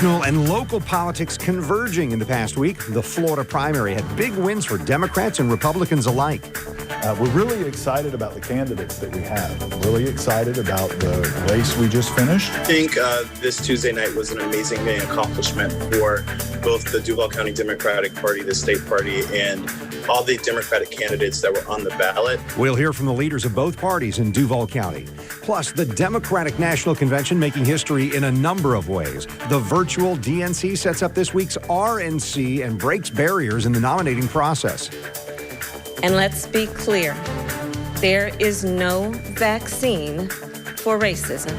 National and local politics converging in the past week. The Florida primary had big wins for Democrats and Republicans alike. We're really excited about the candidates that we have. Really excited about the race we just finished. I think this Tuesday night was an amazing accomplishment for both the Duval County Democratic Party, the state party, and all the Democratic candidates that were on the ballot. We'll hear from the leaders of both parties in Duval County. Plus, the Democratic National Convention making history in a number of ways. The virtual DNC sets up this week's RNC and breaks barriers in the nominating process. And let's be clear, there is no vaccine for racism.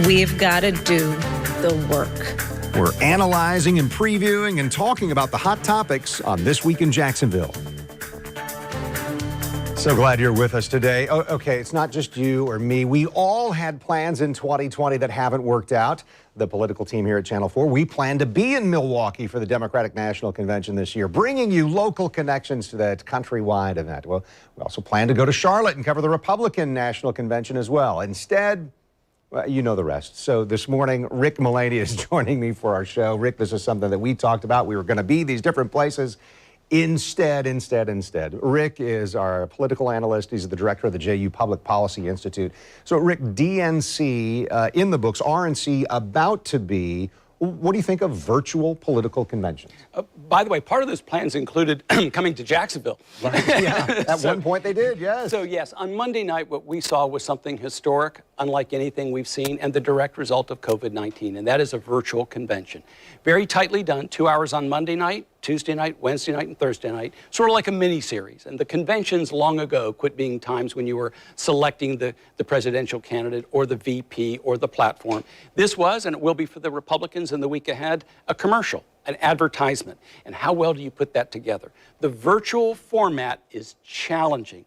We've got to do the work. We're analyzing and previewing and talking about the hot topics on This Week in Jacksonville. So glad you're with us today. Oh, okay, it's not just you or me. We all had plans in 2020 that haven't worked out. The political team here at Channel 4, we plan to be in Milwaukee for the Democratic National Convention this year, bringing you local connections to that countrywide event. Well, we also plan to go to Charlotte and cover the Republican National Convention as well. Instead, well, you know the rest. So this morning, Rick Mullaney is joining me for our show. Rick, this is something that we talked about. We were going to be these different places. Instead, Rick is our political analyst. He's the director of the JU Public Policy Institute. So, Rick, DNC in the books, RNC about to be. What do you think of virtual political conventions? By the way, part of those plans included coming to Jacksonville. Right. Yeah, at one point they did, yes. So yes, on Monday night, what we saw was something historic, unlike anything we've seen, and the direct result of COVID-19, and that is a virtual convention. Very tightly done, 2 hours on Monday night, Tuesday night, Wednesday night, and Thursday night, sort of like a mini-series. And the conventions long ago quit being times when you were selecting the presidential candidate or the VP or the platform. This was, and it will be for the Republicans in the week ahead, a commercial, an advertisement. And how well do you put that together? The virtual format is challenging.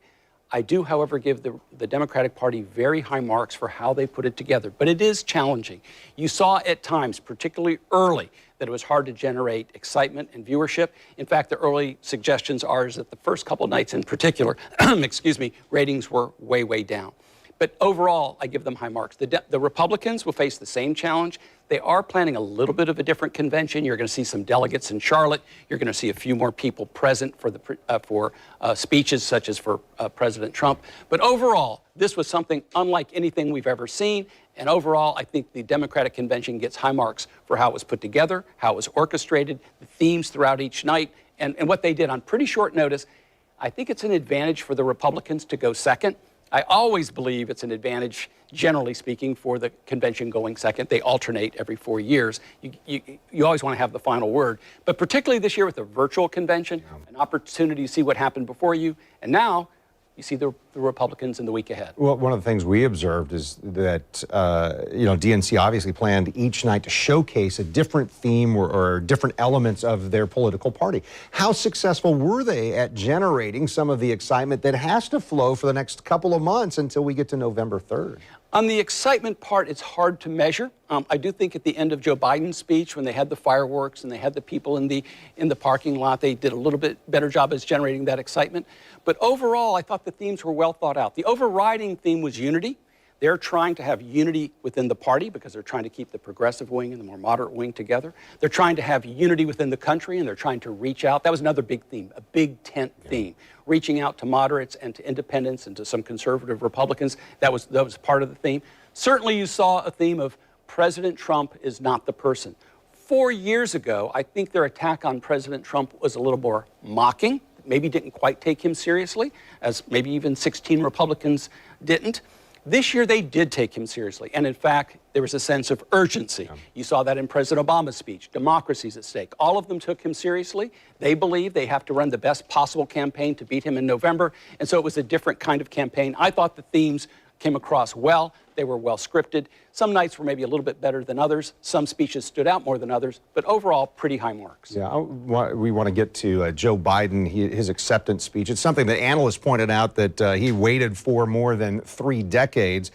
I do, however, give the Democratic Party very high marks for how they put it together, but it is challenging. You saw at times, particularly early, that it was hard to generate excitement and viewership. In fact, the early suggestions are that the first couple of nights in particular, excuse me, ratings were way, way down. But overall, I give them high marks. The Republicans will face the same challenge. They are planning a little bit of a different convention. You're going to see some delegates in Charlotte. You're going to see a few more people present for speeches such as for President Trump. But overall, this was something unlike anything we've ever seen. And overall, I think the Democratic Convention gets high marks for how it was put together, how it was orchestrated, the themes throughout each night, and what they did on pretty short notice. I think it's an advantage for the Republicans to go second. I always believe it's an advantage, generally speaking, for the convention going second. They alternate every 4 years. You always want to have the final word. But particularly this year with the virtual convention, an opportunity to see what happened before you. And now you see the Republicans in the week ahead. Well, one of the things we observed is that, DNC obviously planned each night to showcase a different theme or different elements of their political party. How successful were they at generating some of the excitement that has to flow for the next couple of months until we get to November 3rd? On the excitement part, it's hard to measure. I do think at the end of Joe Biden's speech, when they had the fireworks and they had the people in the parking lot, they did a little bit better job as generating that excitement. But overall, I thought the themes were well thought out. The overriding theme was unity. They're trying to have unity within the party because they're trying to keep the progressive wing and the more moderate wing together. They're trying to have unity within the country, and they're trying to reach out. That was another big theme, a big tent theme, reaching out to moderates and to independents and to some conservative Republicans. That was part of the theme. Certainly you saw a theme of President Trump is not the person. 4 years ago, I think their attack on President Trump was a little more mocking, maybe didn't quite take him seriously, as maybe even 16 Republicans didn't. This year, they did take him seriously. And in fact, there was a sense of urgency. Yeah. You saw that in President Obama's speech. Democracy's at stake. All of them took him seriously. They believe they have to run the best possible campaign to beat him in November. And so it was a different kind of campaign. I thought the themes came across well. They were well scripted. Some nights were maybe a little bit better than others. Some speeches stood out more than others, but overall, pretty high marks. Yeah, we want to get to Joe Biden, his acceptance speech. It's something that analysts pointed out that he waited for more than 3 decades.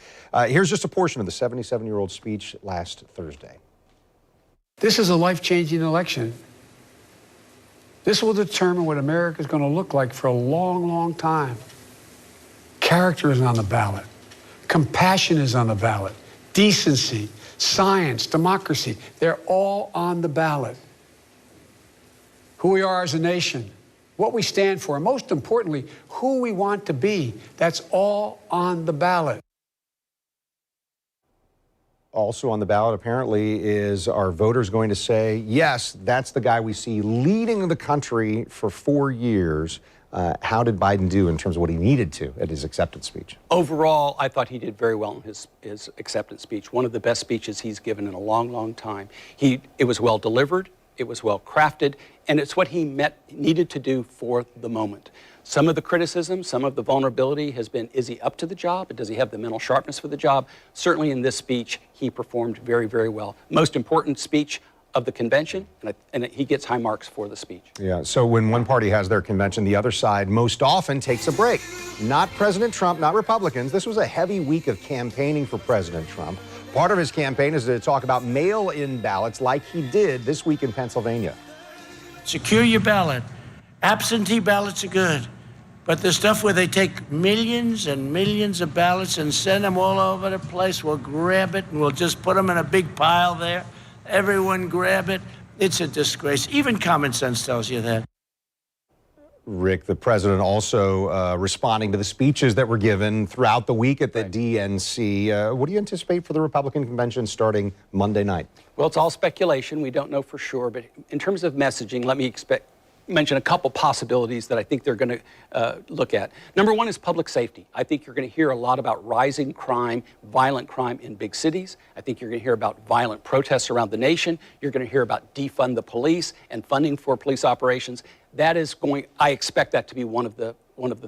Here's just a portion of the 77-year-old speech last Thursday. This is a life-changing election. This will determine what America is going to look like for a long, long time. Character is on the ballot. Compassion is on the ballot. decency, science, democracy, they're all on the ballot. Who we are as a nation, what we stand for, and most importantly, who we want to be, that's all on the ballot. Also on the ballot, apparently, is are voters going to say, yes, that's the guy we see leading the country for 4 years. How did Biden do in terms of what he needed to at his acceptance speech? Overall, I thought he did very well in his acceptance speech. One of the best speeches he's given in a long, long time. It was well delivered, it was well crafted, and it's what he needed to do for the moment. Some of the criticism, some of the vulnerability has been, is he up to the job? Does he have the mental sharpness for the job? Certainly in this speech, he performed very, very well. Most important speech of the convention, and he gets high marks for the speech. Yeah, so when one party has their convention, the other side most often takes a break. Not President Trump, not Republicans. This was a heavy week of campaigning for President Trump. Part of his campaign is to talk about mail-in ballots like he did this week in Pennsylvania. Secure your ballot. Absentee ballots are good, but the stuff where they take millions and millions of ballots and send them all over the place, we'll grab it and we'll just put them in a big pile there. Everyone grab it. It's a disgrace. Even common sense tells you that. Rick, the president also responding to the speeches that were given throughout the week at the DNC. What do you anticipate for the Republican convention starting Monday night? Well, it's all speculation. We don't know for sure. But in terms of messaging, let me mention a couple possibilities that I think they're going to look at. Number one is public safety. I think you're going to hear a lot about rising crime, violent crime in big cities. I think you're going to hear about violent protests around the nation. You're going to hear about defund the police and funding for police operations. That is I expect that to be one of the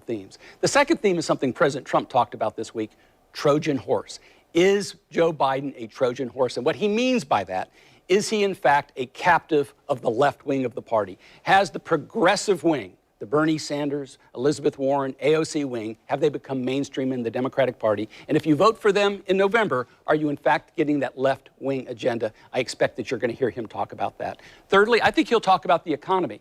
themes. The second theme is something President Trump talked about this week, Trojan horse. Is Joe Biden a Trojan horse? And what he means by that, is he in fact a captive of the left wing of the party? Has the progressive wing, the Bernie Sanders, Elizabeth Warren, AOC wing, have they become mainstream in the Democratic Party? And if you vote for them in November, are you in fact getting that left wing agenda? I expect that you're going to hear him talk about that. Thirdly, I think he'll talk about the economy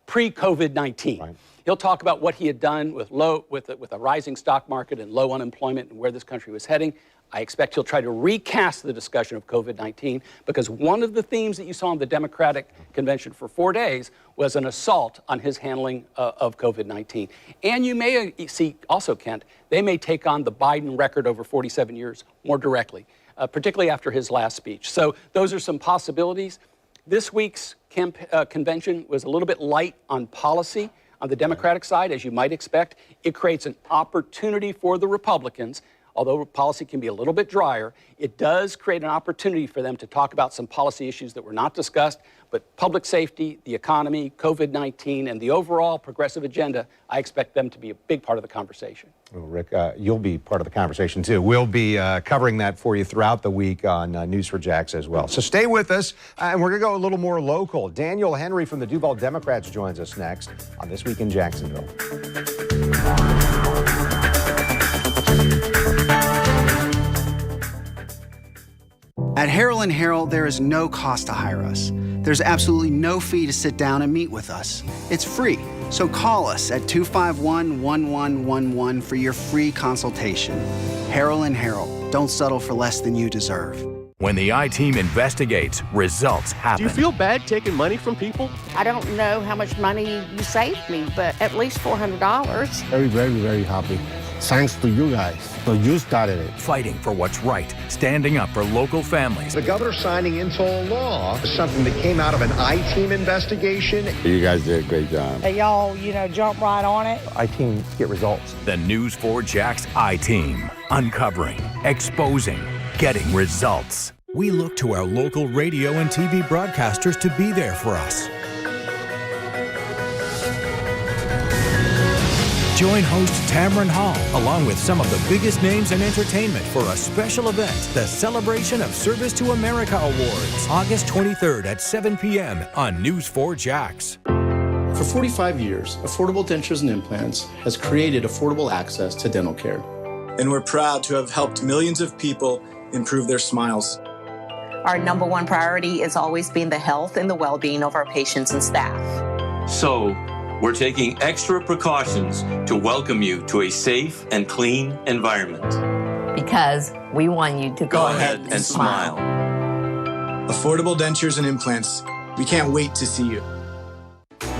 pre-COVID-19. Right. He'll talk about what he had done with a rising stock market and low unemployment and where this country was heading. I expect he'll try to recast the discussion of COVID-19 because one of the themes that you saw in the Democratic convention for 4 days was an assault on his handling of COVID-19. And you may see also, Kent, they may take on the Biden record over 47 years more directly, particularly after his last speech. So those are some possibilities. This week's convention was a little bit light on policy on the Democratic side, as you might expect. It creates an opportunity for the Republicans. Although policy can be a little bit drier, it does create an opportunity for them to talk about some policy issues that were not discussed, but public safety, the economy, COVID-19, and the overall progressive agenda, I expect them to be a big part of the conversation. Well, Rick, you'll be part of the conversation, too. We'll be covering that for you throughout the week on News4Jax as well. So stay with us, and we're going to go a little more local. Daniel Henry from the Duval Democrats joins us next on This Week in Jacksonville. At Harrell & Harrell, there is no cost to hire us. There's absolutely no fee to sit down and meet with us. It's free, so call us at 251-1111 for your free consultation. Harrell & Harrell, don't settle for less than you deserve. When the I-Team investigates, results happen. Do you feel bad taking money from people? I don't know how much money you saved me, but at least $400. Very, very, very happy. Thanks to you guys. So you started it. Fighting for what's right, standing up for local families. The governor signing into law is something that came out of an I-Team investigation. You guys did a great job. Y'all, jump right on it. I-Team get results. The News4Jax I-Team. Uncovering, exposing, getting results. We look to our local radio and TV broadcasters to be there for us. Join host Tamron Hall, along with some of the biggest names in entertainment for a special event, the Celebration of Service to America Awards, August 23rd at 7 p.m. on News4Jax. For 45 years, Affordable Dentures and Implants has created affordable access to dental care. And we're proud to have helped millions of people improve their smiles. Our number one priority is always being the health and the well-being of our patients and staff. So, we're taking extra precautions to welcome you to a safe and clean environment. because we want you to go ahead and smile. Affordable dentures and implants. We can't wait to see you.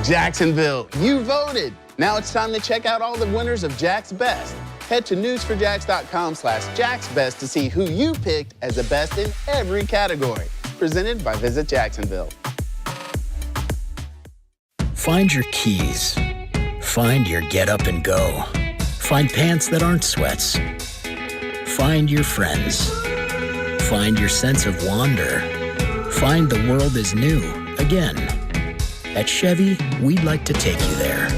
Jacksonville, you voted. Now it's time to check out all the winners of Jack's Best. Head to newsforjacks.com/JacksBest to see who you picked as the best in every category. Presented by Visit Jacksonville. Find your keys. Find your get up and go. Find pants that aren't sweats. Find your friends. Find your sense of wonder. Find the world is new again. At Chevy, we'd like to take you there.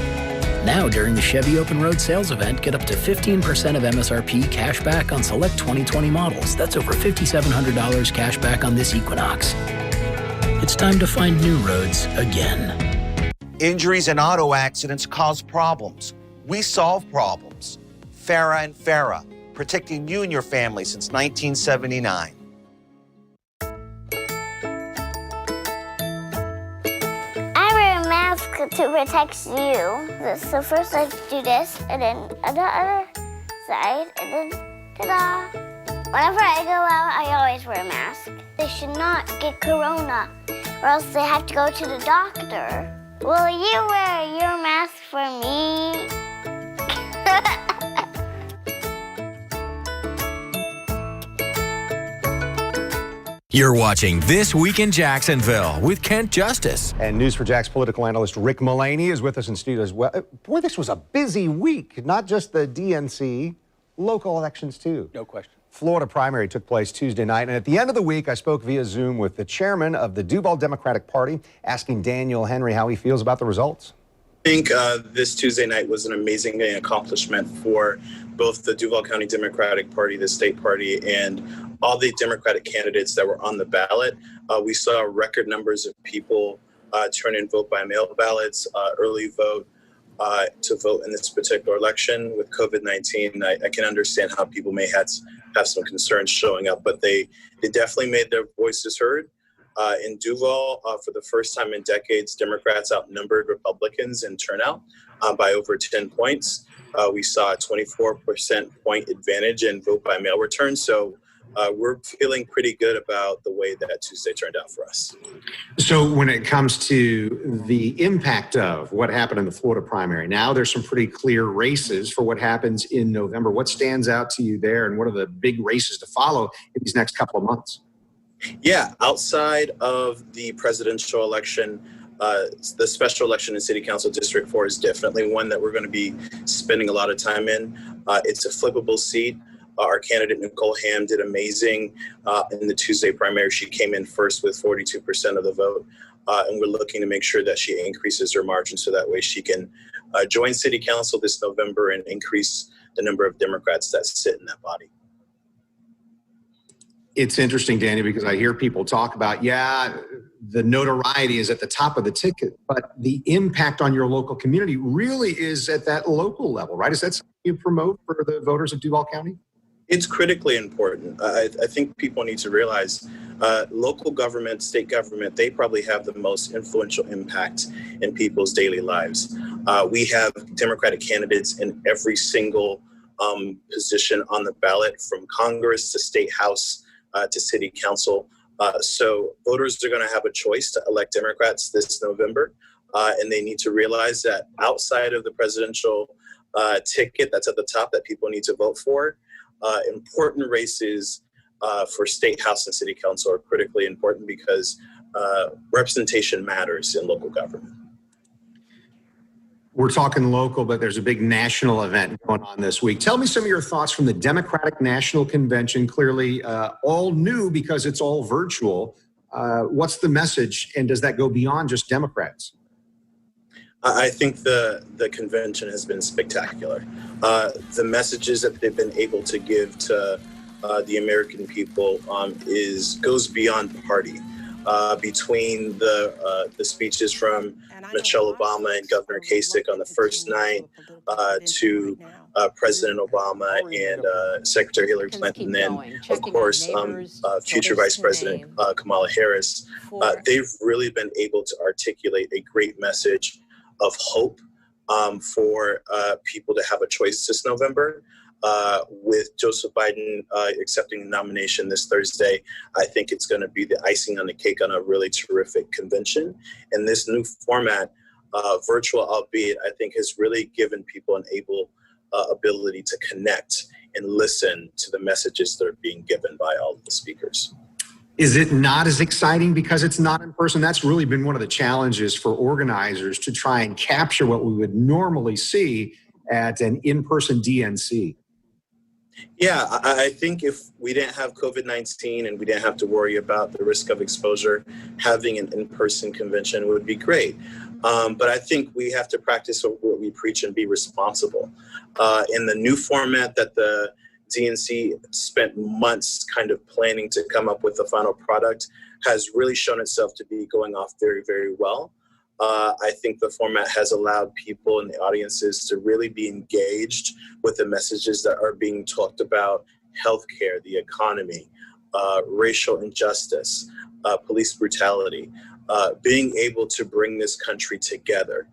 Now during the Chevy Open Road Sales Event, get up to 15% of MSRP cash back on select 2020 models. That's over $5,700 cash back on this Equinox. It's time to find new roads again. Injuries and auto accidents cause problems. We solve problems. Farah and Farah, protecting you and your family since 1979. To protect you. So first I do this, and then on the other side, and then ta-da! Whenever I go out, I always wear a mask. They should not get corona, or else they have to go to the doctor. Will you wear your mask for me? You're watching This Week in Jacksonville with Kent Justice. And News4JAX political analyst Rick Mullaney is with us in studio as well. Boy, this was a busy week. Not just the DNC, local elections too. No question. Florida primary took place Tuesday night, and at the end of the week, I spoke via Zoom with the chairman of the Duval Democratic Party, asking Daniel Henry how he feels about the results. I think this Tuesday night was an amazing accomplishment for both the Duval County Democratic Party, the state party, and all the Democratic candidates that were on the ballot. We saw record numbers of people turn in vote by mail ballots, early vote to vote in this particular election. With COVID-19, I can understand how people may have some concerns showing up, but they definitely made their voices heard. In Duval, for the first time in decades, Democrats outnumbered Republicans in turnout by over 10 points. We saw a 24% point advantage in vote by mail return. So we're feeling pretty good about the way that Tuesday turned out for us. So when it comes to the impact of what happened in the Florida primary, now there's some pretty clear races for what happens in November. What stands out to you there, and what are the big races to follow in these next couple of months? Yeah, outside of the presidential election, the special election in City Council District 4 is definitely one that we're going to be spending a lot of time in. It's a flippable seat. Our candidate, Nicole Ham, did amazing in the Tuesday primary. She came in first with 42% of the vote, and we're looking to make sure that she increases her margin so that way she can join City Council this November and increase the number of Democrats that sit in that body. It's interesting, Danny, because I hear people talk about, the notoriety is at the top of the ticket, but the impact on your local community really is at that local level, right? Is that something you promote for the voters of Duval County? It's critically important. I think people need to realize local government, state government, they probably have the most influential impact in people's daily lives. We have Democratic candidates in every single position on the ballot, from Congress to State House to City Council. So voters are going to have a choice to elect Democrats this November, and they need to realize that outside of the presidential ticket that's at the top that people need to vote for, important races for State House and City Council are critically important because representation matters in local government. We're talking local, but there's a big national event going on this week. Tell me some of your thoughts from the Democratic National Convention, clearly all new because it's all virtual. What's the message, and does that go beyond just Democrats? I think the convention has been spectacular. The messages that they've been able to give to the American people goes beyond party. Between the speeches from Michelle Obama and Governor Kasich on the first night to President Obama and Secretary Hillary Clinton, and of course future Vice President Kamala Harris, they've really been able to articulate a great message of hope for people to have a choice this November. with Joseph Biden accepting the nomination this Thursday, I think it's going to be the icing on the cake on a really terrific convention. And this new format, virtual albeit, I think has really given people an ability to connect and listen to the messages that are being given by all of the speakers. Is it not as exciting because it's not in person? That's really been one of the challenges for organizers, to try and capture what we would normally see at an in-person DNC. Yeah, I think if we didn't have COVID-19 and we didn't have to worry about the risk of exposure, having an in-person convention would be great. But I think we have to practice what we preach and be responsible. In the new format that the DNC spent months kind of planning to come up with the final product has really shown itself to be going off very, very well. I think the format has allowed people in the audiences to really be engaged with the messages that are being talked about: healthcare, the economy, racial injustice, police brutality, being able to bring this country together.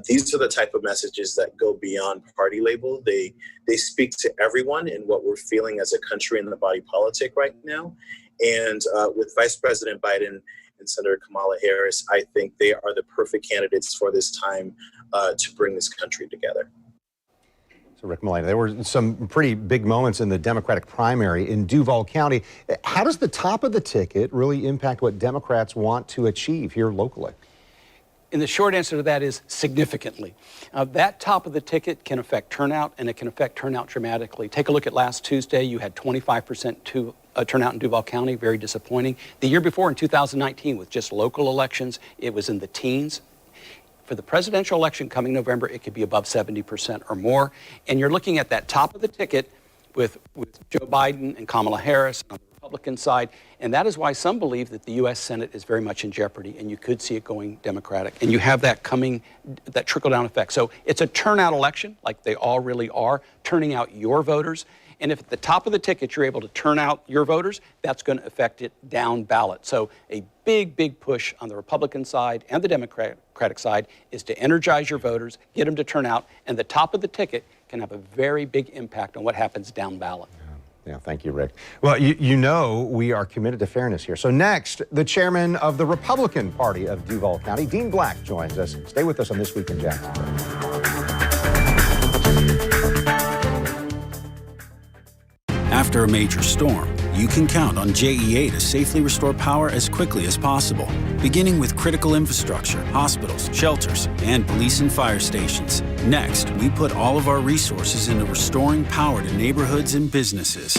These are the type of messages that go beyond party label. They speak to everyone in what we're feeling as a country in the body politic right now. And with Vice President Biden and Senator Kamala Harris, I think they are the perfect candidates for this time to bring this country together. So Rick Mullaney, there were some pretty big moments in the Democratic primary in Duval County. How does the top of the ticket really impact what Democrats want to achieve here locally? And the short answer to that is significantly. That top of the ticket can affect turnout, and it can affect turnout dramatically. Take a look at last Tuesday. You had 25% turnout in Duval County, very disappointing. The year before, in 2019, with just local elections, it was in the teens. For the presidential election coming November, it could be above 70% or more. And you're looking at that top of the ticket with Joe Biden and Kamala Harris on the Republican side. And that is why some believe that the U.S. Senate is very much in jeopardy, and you could see it going Democratic. And you have that that trickle-down effect. So it's a turnout election, like they all really are, turning out your voters. And if at the top of the ticket you're able to turn out your voters, that's going to affect it down ballot. So a big, big push on the Republican side and the Democratic side is to energize your voters, get them to turn out, and the top of the ticket can have a very big impact on what happens down ballot. Yeah, thank you, Rick. Well, you know we are committed to fairness here. So next, the chairman of the Republican Party of Duval County, Dean Black, joins us. Stay with us on This Week in Jacksonville. After a major storm, you can count on JEA to safely restore power as quickly as possible, beginning with critical infrastructure, hospitals, shelters, and police and fire stations. Next, we put all of our resources into restoring power to neighborhoods and businesses.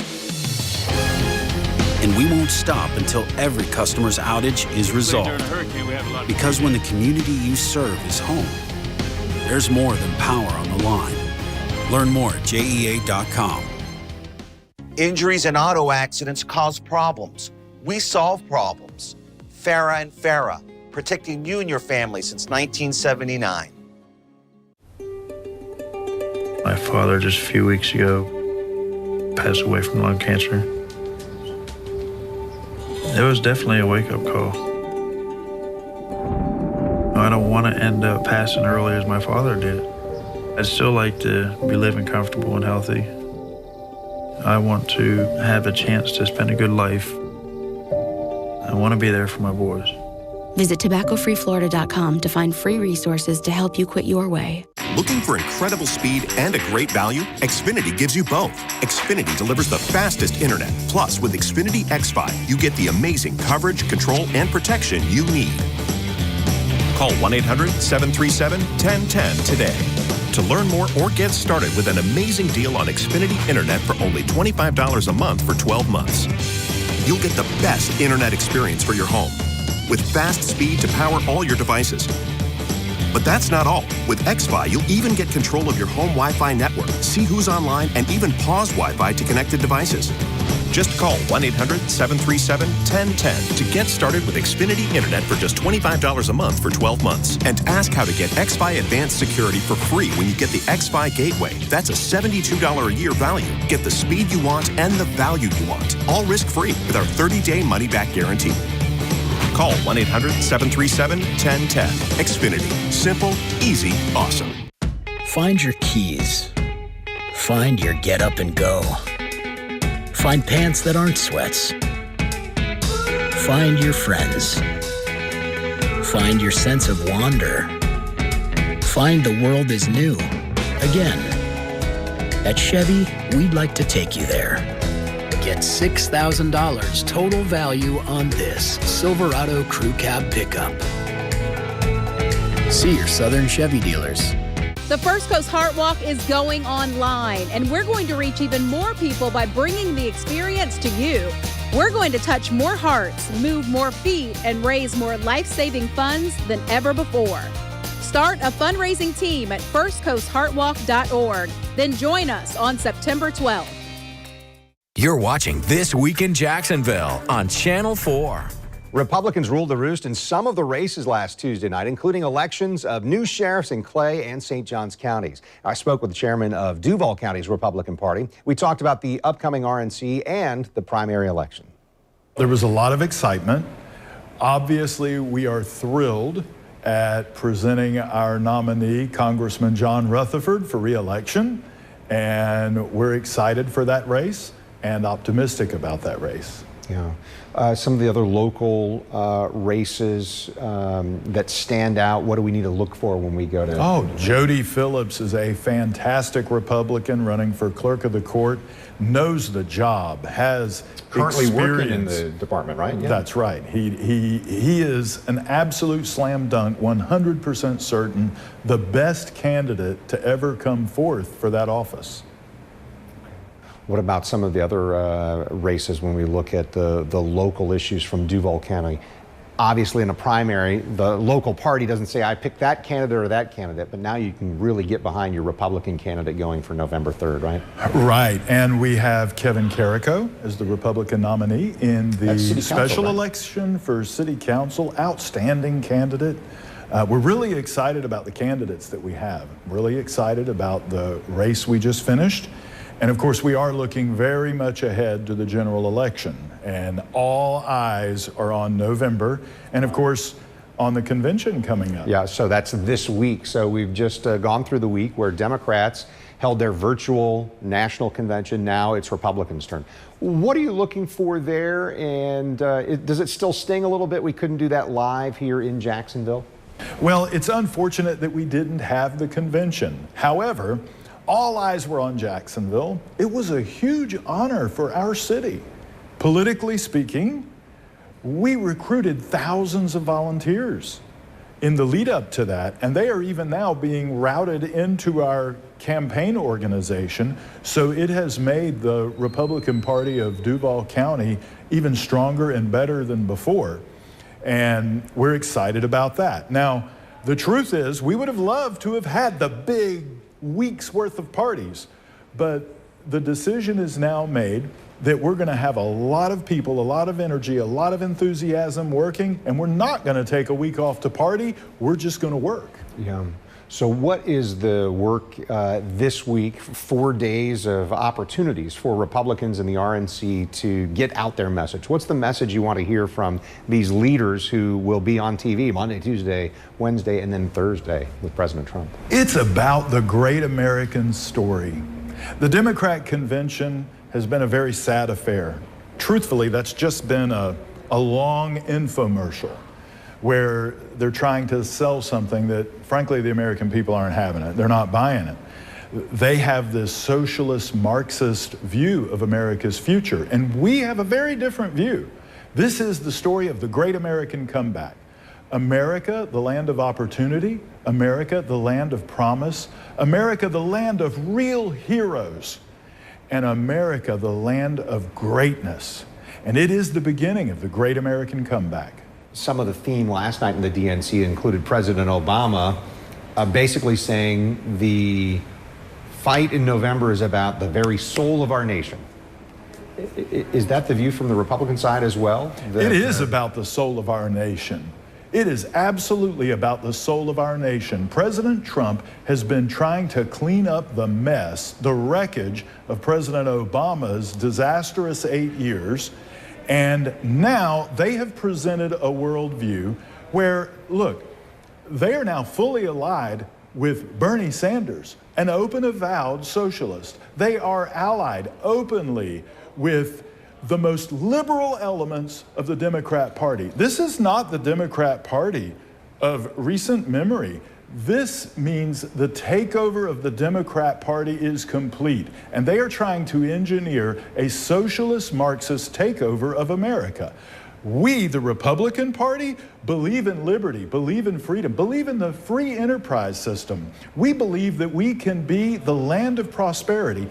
And we won't stop until every customer's outage is resolved. Because when the community you serve is home, there's more than power on the line. Learn more at JEA.com. Injuries and auto accidents cause problems. We solve problems. FARA and FARA, protecting you and your family since 1979. My father, just a few weeks ago, passed away from lung cancer. It was definitely a wake-up call. I don't want to end up passing early as my father did. I'd still like to be living comfortable and healthy. I want to have a chance to spend a good life. I want to be there for my boys. Visit tobaccofreeflorida.com to find free resources to help you quit your way. Looking for incredible speed and a great value? Xfinity gives you both. Xfinity delivers the fastest internet. Plus, with Xfinity XFi, you get the amazing coverage, control, and protection you need. Call 1-800-737-1010 today to learn more or get started with an amazing deal on Xfinity Internet for only $25 a month for 12 months. You'll get the best internet experience for your home with fast speed to power all your devices. But that's not all. With XFi, you'll even get control of your home Wi-Fi network, see who's online, and even pause Wi-Fi to connected devices. Just call 1-800-737-1010 to get started with Xfinity Internet for just $25 a month for 12 months. And ask how to get XFi Advanced Security for free when you get the XFi Gateway. That's a $72 a year value. Get the speed you want and the value you want. All risk-free with our 30-day money-back guarantee. Call 1-800-737-1010. Xfinity. Simple, easy, awesome. Find your keys. Find your get up and go. Find pants that aren't sweats. Find your friends. Find your sense of wonder. Find the world is new. Again. At Chevy, we'd like to take you there. Get $6,000 total value on this Silverado Crew Cab pickup. See your Southern Chevy dealers. The First Coast Heart Walk is going online, and we're going to reach even more people by bringing the experience to you. We're going to touch more hearts, move more feet, and raise more life-saving funds than ever before. Start a fundraising team at firstcoastheartwalk.org. Then join us on September 12th. You're watching This Week in Jacksonville on Channel 4. Republicans ruled the roost in some of the races last Tuesday night, including elections of new sheriffs in Clay and St. Johns counties. I spoke with the chairman of Duval County's Republican Party. We talked about the upcoming RNC and the primary election. There was a lot of excitement. Obviously, we are thrilled at presenting our nominee, Congressman John Rutherford, for re-election, and we're excited for that race and optimistic about that race. Yeah. Some of the other local races that stand out, what do we need to look for when we go to? Oh, Jody Phillips is a fantastic Republican running for clerk of the court, knows the job, has currently experience. working in the department, right? Yeah. That's right. He is an absolute slam dunk, 100% certain, the best candidate to ever come forth for that office. What about some of the other races when we look at the local issues from Duval County? Obviously, in a primary, the local party doesn't say, I picked that candidate or that candidate, but now you can really get behind your Republican candidate going for November 3rd, right? Right, and we have Kevin Carrico as the Republican nominee in the special election for City Council. Outstanding candidate. We're really excited about the candidates that we have. Really excited about the race we just finished. And of course, we are looking very much ahead to the general election, and all eyes are on November, and of course, on the convention coming up. Yeah, so that's this week. So we've just gone through the week where Democrats held their virtual national convention. Now it's Republicans' turn. What are you looking for there, and does it still sting a little bit we couldn't do that live here in Jacksonville? Well, it's unfortunate that we didn't have the convention. However, all eyes were on Jacksonville. It was a huge honor for our city. Politically speaking, we recruited thousands of volunteers in the lead up to that, and they are even now being routed into our campaign organization. So it has made the Republican Party of Duval County even stronger and better than before. And we're excited about that. Now, the truth is, we would have loved to have had the big weeks worth of parties, but the decision is now made that we're going to have a lot of people, a lot of energy, a lot of enthusiasm working, and we're not going to take a week off to party. We're just going to work. Yeah. So what is the work this week, 4 days of opportunities for Republicans in the RNC to get out their message? What's the message you want to hear from these leaders who will be on TV Monday, Tuesday, Wednesday, and then Thursday with President Trump? It's about the great American story. The Democrat convention has been a very sad affair. Truthfully, that's just been a long infomercial where they're trying to sell something that, frankly, the American people aren't having it. They're not buying it. They have this socialist, Marxist view of America's future, and we have a very different view. This is the story of the great American comeback. America, the land of opportunity. America, the land of promise. America, the land of real heroes. And America, the land of greatness. And it is the beginning of the great American comeback. Some of the theme last night in the DNC included President Obama basically saying the fight in November is about the very soul of our nation. Is that the view from the Republican side as well? It is about the soul of our nation. It is absolutely about the soul of our nation. President Trump has been trying to clean up the mess, the wreckage of President Obama's disastrous 8 years. And now they have presented a worldview where, look, they are now fully allied with Bernie Sanders, an open avowed socialist. They are allied openly with the most liberal elements of the Democrat Party. This is not the Democrat Party of recent memory. This means the takeover of the Democrat Party is complete, and they are trying to engineer a socialist Marxist takeover of America. We, the Republican Party, believe in liberty, believe in freedom, believe in the free enterprise system. We believe that we can be the land of prosperity.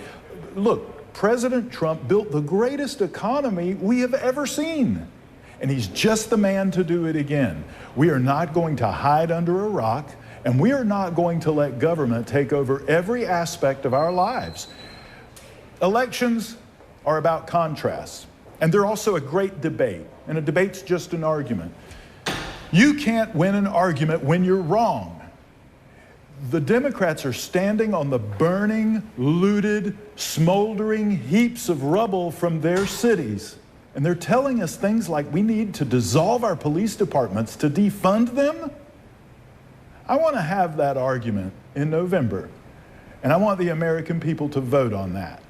Look, President Trump built the greatest economy we have ever seen, and he's just the man to do it again. We are not going to hide under a rock, and we are not going to let government take over every aspect of our lives. Elections are about contrasts, and they're also a great debate, and a debate's just an argument. You can't win an argument when you're wrong. The Democrats are standing on the burning, looted, smoldering heaps of rubble from their cities, and they're telling us things like we need to dissolve our police departments to defund them. I want to have that argument in November, and I want the American people to vote on that.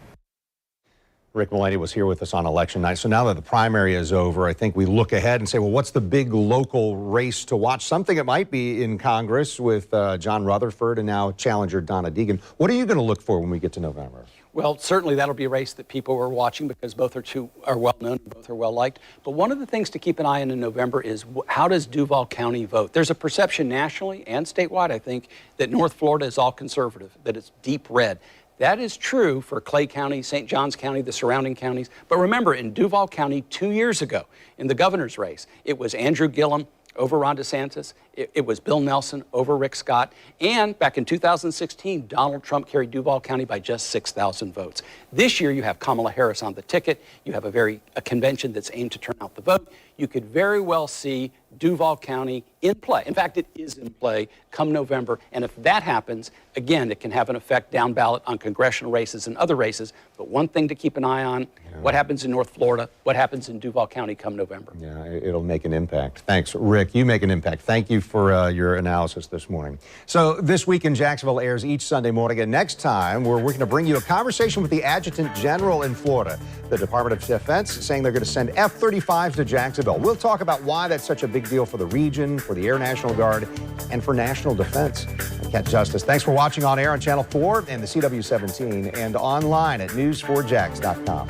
Rick Mullaney was here with us on election night. So now that the primary is over, I think we look ahead and say, well, what's the big local race to watch? Something it might be in Congress with John Rutherford and now challenger Donna Deegan. What are you going to look for when we get to November? Well, certainly that'll be a race that people are watching because both are well known, both are well liked. But one of the things to keep an eye on in November is how does Duval County vote? There's a perception nationally and statewide, I think, that North Florida is all conservative, that it's deep red. That is true for Clay County, St. Johns County, the surrounding counties. But remember, in Duval County 2 years ago, in the governor's race, it was Andrew Gillum over Ron DeSantis. It was Bill Nelson over Rick Scott. And back in 2016, Donald Trump carried Duval County by just 6,000 votes. This year, you have Kamala Harris on the ticket. You have a convention that's aimed to turn out the vote. You could very well see Duval County in play. In fact, it is in play come November. And if that happens, again, it can have an effect down ballot on congressional races and other races. But one thing to keep an eye on, what happens in North Florida, what happens in Duval County come November. Yeah, it'll make an impact. Thanks, Rick. You make an impact. Thank you for your analysis this morning. So This Week in Jacksonville airs each Sunday morning. And next time, we're going to bring you a conversation with the Adjutant General in Florida. The Department of Defense saying they're going to send F-35s to Jacksonville. We'll talk about why that's such a big deal for the region, for the Air National Guard, and for national defense. I'm Cat Justice. Thanks for watching on air on Channel 4 and the CW17 and online at news4jax.com.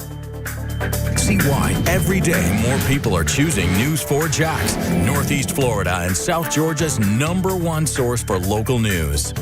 See why every day more people are choosing News4Jax, Northeast Florida and South Georgia's #1 source for local news.